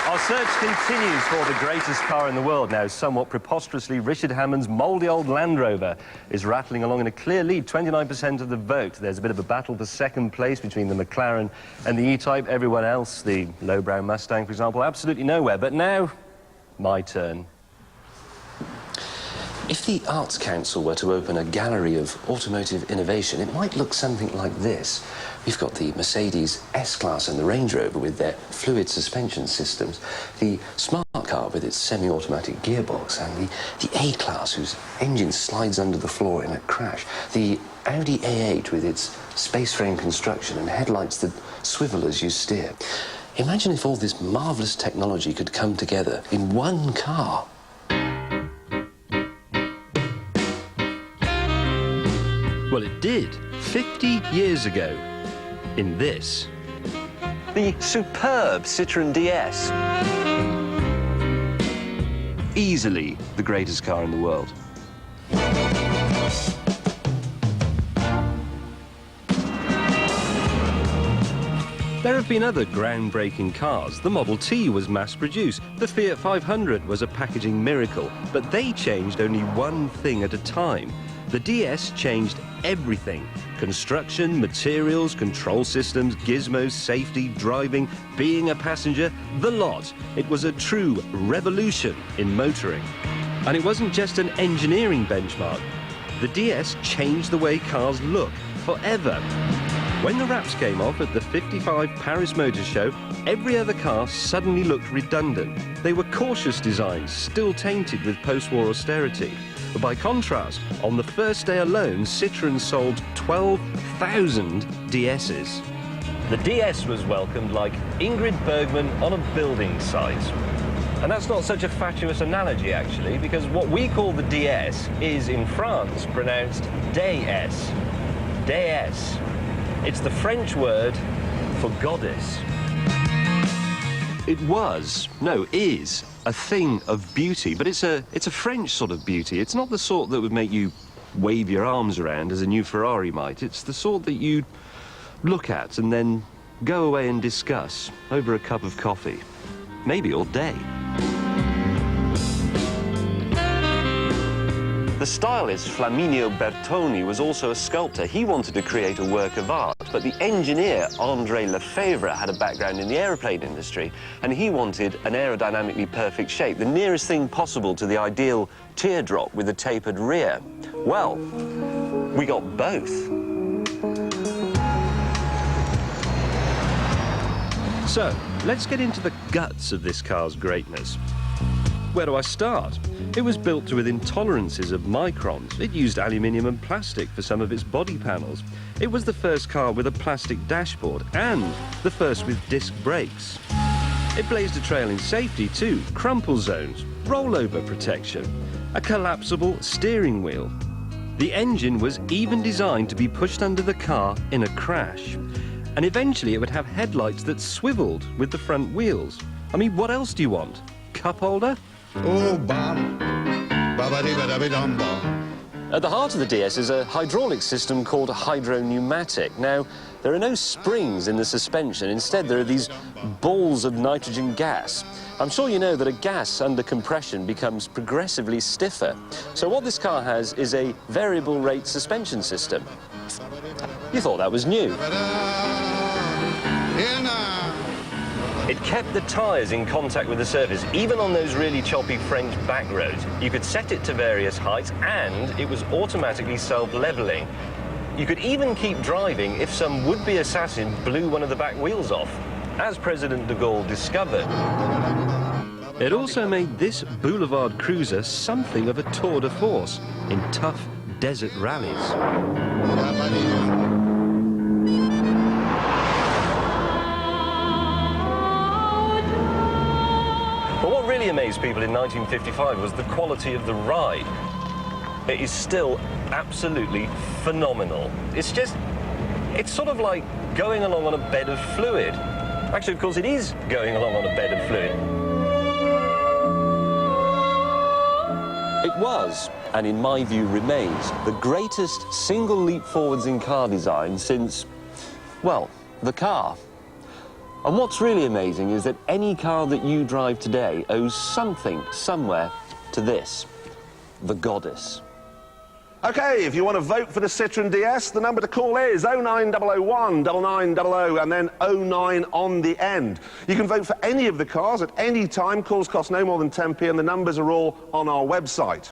Our search continues for the greatest car in the world. Now, somewhat preposterously, Richard Hammond's mouldy old Land Rover is rattling along in a clear lead, 29% of the vote. There's a bit of a battle for second place between the McLaren and the E-Type. Everyone else, the lowbrow Mustang, for example, absolutely nowhere. But now, my turn. If the Arts Council were to open a gallery of automotive innovation, it might look something like this. We've got the Mercedes S-Class and the Range Rover with their fluid suspension systems, the smart car with its semi-automatic gearbox, and the A-Class whose engine slides under the floor in a crash, the Audi A8 with its space frame construction and headlights that swivel as you steer. Imagine if all this marvellous technology could come together in one car. Well, it did, 50 years ago, in this. The superb Citroen DS. Easily the greatest car in the world. There have been other groundbreaking cars. The Model T was mass-produced. The Fiat 500 was a packaging miracle. But they changed only one thing at a time. The DS changed everything. Construction, materials, control systems, gizmos, safety, driving, being a passenger, the lot. It was a true revolution in motoring. And it wasn't just an engineering benchmark. The DS changed the way cars look forever. When the wraps came off at the '55 Paris Motor Show, every other car suddenly looked redundant. They were cautious designs, still tainted with post-war austerity. But by contrast, on the first day alone, Citroen sold 12,000 DSs. The DS was welcomed like Ingrid Bergman on a building site. And that's not such a fatuous analogy, actually, because what we call the DS is, in France, pronounced déesse. Déesse. It's the French word for goddess. It is a thing of beauty, but it's a French sort of beauty. It's not the sort that would make you wave your arms around as a new Ferrari might. It's the sort that you look at and then go away and discuss over a cup of coffee, maybe all day. The stylist Flaminio Bertoni was also a sculptor. He wanted to create a work of art, but the engineer André Lefebvre had a background in the aeroplane industry, and he wanted an aerodynamically perfect shape, the nearest thing possible to the ideal teardrop with a tapered rear. Well, we got both. So, let's get into the guts of this car's greatness. Where do I start? It was built to within tolerances of microns. It used aluminium and plastic for some of its body panels. It was the first car with a plastic dashboard and the first with disc brakes. It blazed a trail in safety too, crumple zones, rollover protection, a collapsible steering wheel. The engine was even designed to be pushed under the car in a crash. And eventually it would have headlights that swiveled with the front wheels. I mean, what else do you want? Cup holder? Oh, bam. At the heart of the DS is a hydraulic system called hydropneumatic. Now, there are no springs in the suspension. Instead, there are these balls of nitrogen gas. I'm sure you know that a gas under compression becomes progressively stiffer. So what this car has is a variable rate suspension system. You thought that was new. It kept the tyres in contact with the surface, even on those really choppy French back roads. You could set it to various heights, and it was automatically self-levelling. You could even keep driving if some would-be assassin blew one of the back wheels off, as President de Gaulle discovered. It also made this boulevard cruiser something of a tour de force in tough desert rallies. But what really amazed people in 1955 was the quality of the ride. It is still absolutely phenomenal. It's sort of like going along on a bed of fluid. Actually, of course, it is going along on a bed of fluid. It was, and in my view remains, the greatest single leap forwards in car design since, well, the car. And what's really amazing is that any car that you drive today owes something, somewhere, to this, the goddess. OK, if you want to vote for the Citroen DS, the number to call is 09001 9900 and then 09 on the end. You can vote for any of the cars at any time. Calls cost no more than 10p and the numbers are all on our website.